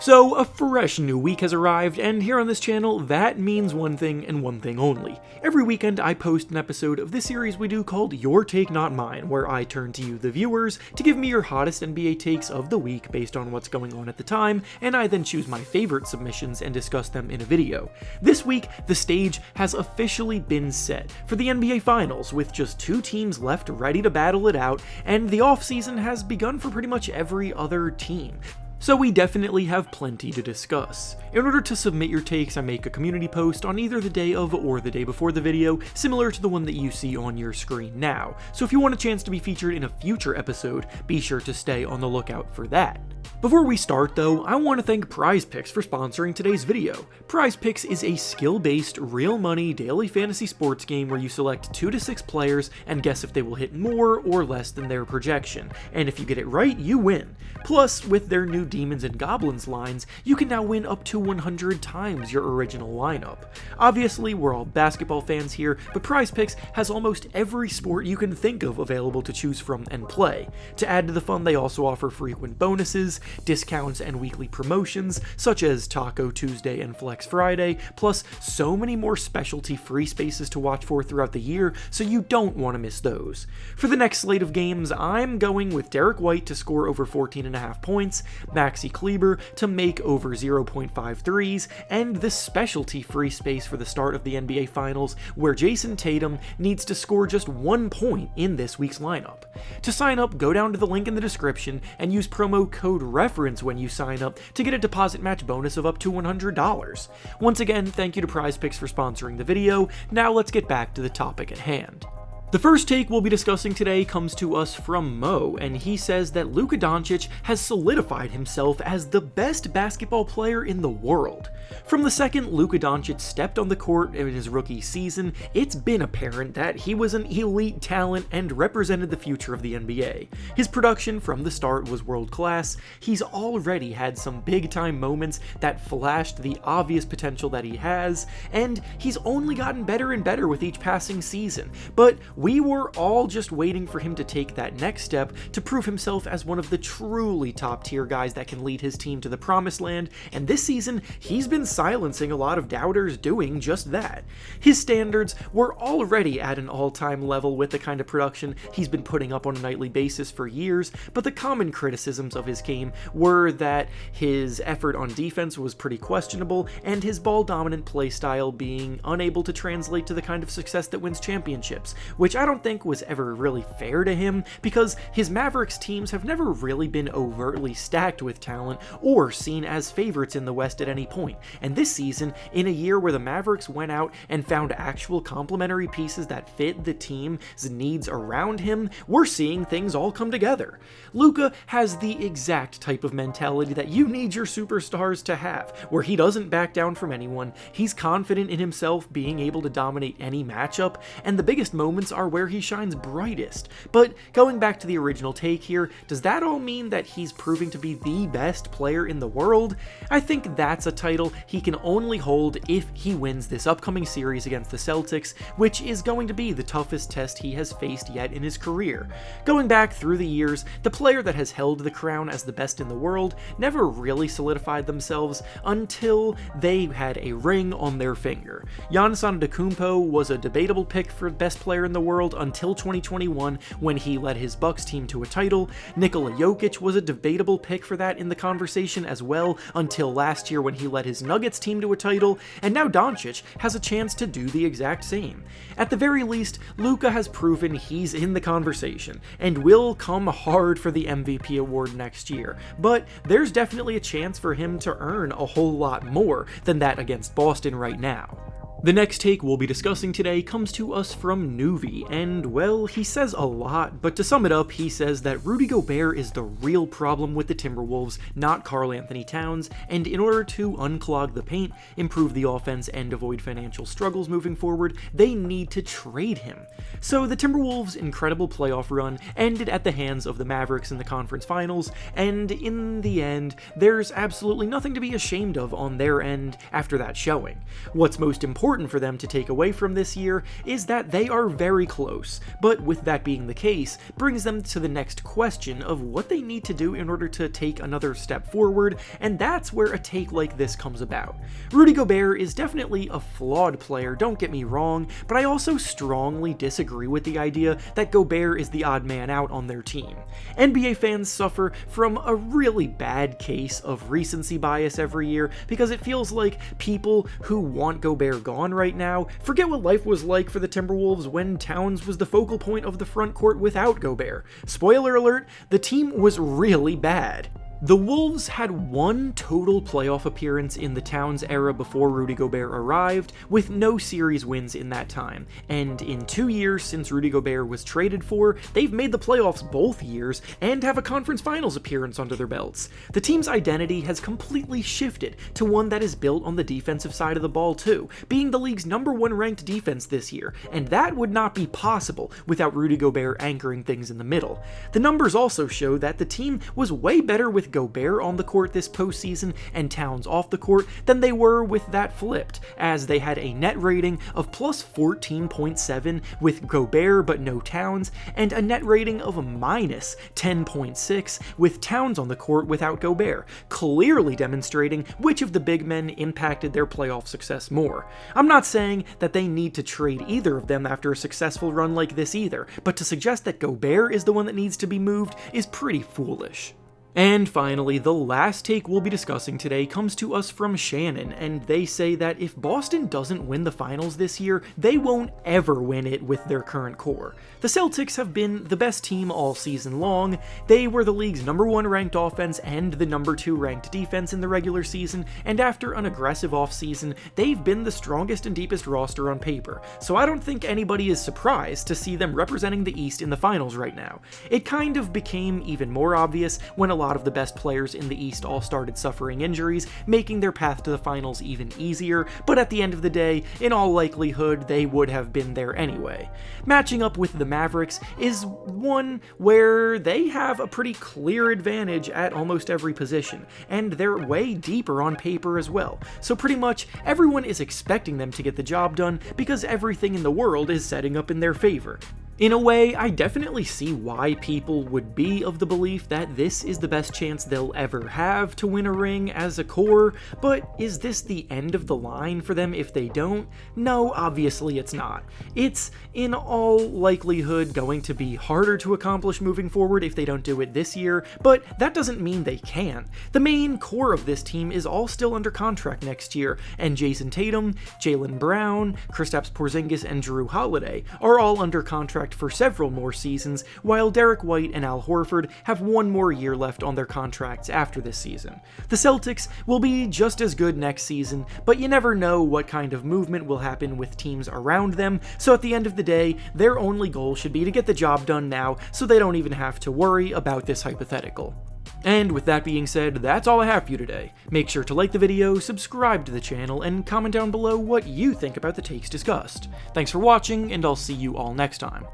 So, a fresh new week has arrived, and here on this channel, that means one thing and one thing only. Every weekend, I post an episode of this series we do called Your Take Not Mine, where I turn to you, the viewers, to give me your hottest NBA takes of the week based on what's going on at the time, and I then choose my favorite submissions and discuss them in a video. This week, the stage has officially been set for the NBA Finals, with just 2 teams left ready to battle it out, and the offseason has begun for pretty much every other team. So we definitely have plenty to discuss. In order to submit your takes, I make a community post on either the day of or the day before the video, similar to the one that you see on your screen now. So if you want a chance to be featured in a future episode, be sure to stay on the lookout for that. Before we start though, I want to thank PrizePicks for sponsoring today's video. PrizePicks is a skill-based, real money daily fantasy sports game where you select 2 to 6 players and guess if they will hit more or less than their projection. And if you get it right, you win. Plus, with their new Demons and Goblins lines, you can now win up to 100 times your original lineup. Obviously, we're all basketball fans here, but PrizePicks has almost every sport you can think of available to choose from and play. To add to the fun, they also offer frequent bonuses, discounts, and weekly promotions, such as Taco Tuesday and Flex Friday, plus so many more specialty free spaces to watch for throughout the year, so you don't want to miss those. For the next slate of games, I'm going with Derek White to score over 14.5 points, Maxi Kleber to make over 0.5 threes, and this specialty free space for the start of the NBA Finals, where Jason Tatum needs to score just 1 point in this week's lineup. To sign up, go down to the link in the description and use promo code reference when you sign up to get a deposit match bonus of up to $100. Once again, thank you to PrizePicks for sponsoring the video. Now let's get back to the topic at hand. The first take we'll be discussing today comes to us from Mo, and he says that Luka Doncic has solidified himself as the best basketball player in the world. From the second Luka Doncic stepped on the court in his rookie season, it's been apparent that he was an elite talent and represented the future of the NBA. His production from the start was world class. He's already had some big time moments that flashed the obvious potential that he has, and he's only gotten better and better with each passing season. But we were all just waiting for him to take that next step to prove himself as one of the truly top tier guys that can lead his team to the promised land, and this season he's been silencing a lot of doubters doing just that. His standards were already at an all-time level with the kind of production he's been putting up on a nightly basis for years, but the common criticisms of his game were that his effort on defense was pretty questionable, and his ball-dominant play style being unable to translate to the kind of success that wins championships, which I don't think was ever really fair to him, because his Mavericks teams have never really been overtly stacked with talent or seen as favorites in the West at any point. And this season, in a year where the Mavericks went out and found actual complementary pieces that fit the team's needs around him, we're seeing things all come together. Luka has the exact type of mentality that you need your superstars to have, where he doesn't back down from anyone, he's confident in himself being able to dominate any matchup, and the biggest moments are where he shines brightest. But going back to the original take here, does that all mean that he's proving to be the best player in the world? I think that's a title he can only hold if he wins this upcoming series against the Celtics, which is going to be the toughest test he has faced yet in his career. Going back through the years, the player that has held the crown as the best in the world never really solidified themselves until they had a ring on their finger. Giannis Antetokounmpo was a debatable pick for best player in the world until 2021 when he led his Bucks team to a title. Nikola Jokic was a debatable pick for that in the conversation as well until last year when he led his Nuggets team to a title, and now Doncic has a chance to do the exact same. At the very least, Luka has proven he's in the conversation and will come hard for the MVP award next year, but there's definitely a chance for him to earn a whole lot more than that against Boston right now. The next take we'll be discussing today comes to us from Nuvi, and well, he says a lot, but to sum it up, he says that Rudy Gobert is the real problem with the Timberwolves, not Karl Anthony Towns, and in order to unclog the paint, improve the offense, and avoid financial struggles moving forward, they need to trade him. So the Timberwolves' incredible playoff run ended at the hands of the Mavericks in the conference finals, and in the end, there's absolutely nothing to be ashamed of on their end after that showing. What's most important important for them to take away from this year is that they are very close, but with that being the case, brings them to the next question of what they need to do in order to take another step forward, and that's where a take like this comes about. Rudy Gobert is definitely a flawed player, don't get me wrong, but I also strongly disagree with the idea that Gobert is the odd man out on their team. NBA fans suffer from a really bad case of recency bias every year because it feels like people who want Gobert gone right now forget what life was like for the Timberwolves when Towns was the focal point of the front court without Gobert. Spoiler alert, the team was really bad. The Wolves had one total playoff appearance in the Towns era before Rudy Gobert arrived, with no series wins in that time, and in 2 years since Rudy Gobert was traded for, they've made the playoffs both years and have a conference finals appearance under their belts. The team's identity has completely shifted to one that is built on the defensive side of the ball too, being the league's #1 ranked defense this year, and that would not be possible without Rudy Gobert anchoring things in the middle. The numbers also show that the team was way better with Gobert on the court this postseason and Towns off the court than they were with that flipped, as they had a net rating of plus 14.7 with Gobert but no Towns, and a net rating of a minus 10.6 with Towns on the court without Gobert, clearly demonstrating which of the big men impacted their playoff success more. I'm not saying that they need to trade either of them after a successful run like this either, but to suggest that Gobert is the one that needs to be moved is pretty foolish. And finally, the last take we'll be discussing today comes to us from Shannon, and they say that if Boston doesn't win the finals this year, they won't ever win it with their current core. The Celtics have been the best team all season long. They were the league's #1 ranked offense and the #2 ranked defense in the regular season, and after an aggressive offseason, they've been the strongest and deepest roster on paper, so I don't think anybody is surprised to see them representing the East in the finals right now. It kind of became even more obvious when a lot of the best players in the East all started suffering injuries, making their path to the finals even easier, but at the end of the day, in all likelihood, they would have been there anyway. Matching up with the Mavericks is one where they have a pretty clear advantage at almost every position, and they're way deeper on paper as well, so pretty much everyone is expecting them to get the job done because everything in the world is setting up in their favor. In a way, I definitely see why people would be of the belief that this is the best chance they'll ever have to win a ring as a core, but is this the end of the line for them if they don't? No, obviously it's not. It's, in all likelihood, going to be harder to accomplish moving forward if they don't do it this year, but that doesn't mean they can't. The main core of this team is all still under contract next year, and Jason Tatum, Jaylen Brown, Kristaps Porzingis, and Jrue Holiday are all under contract for several more seasons, while Derek White and Al Horford have one more year left on their contracts after this season. The Celtics will be just as good next season, but you never know what kind of movement will happen with teams around them, so at the end of the day, their only goal should be to get the job done now so they don't even have to worry about this hypothetical. And with that being said, that's all I have for you today. Make sure to like the video, subscribe to the channel, and comment down below what you think about the takes discussed. Thanks for watching, and I'll see you all next time.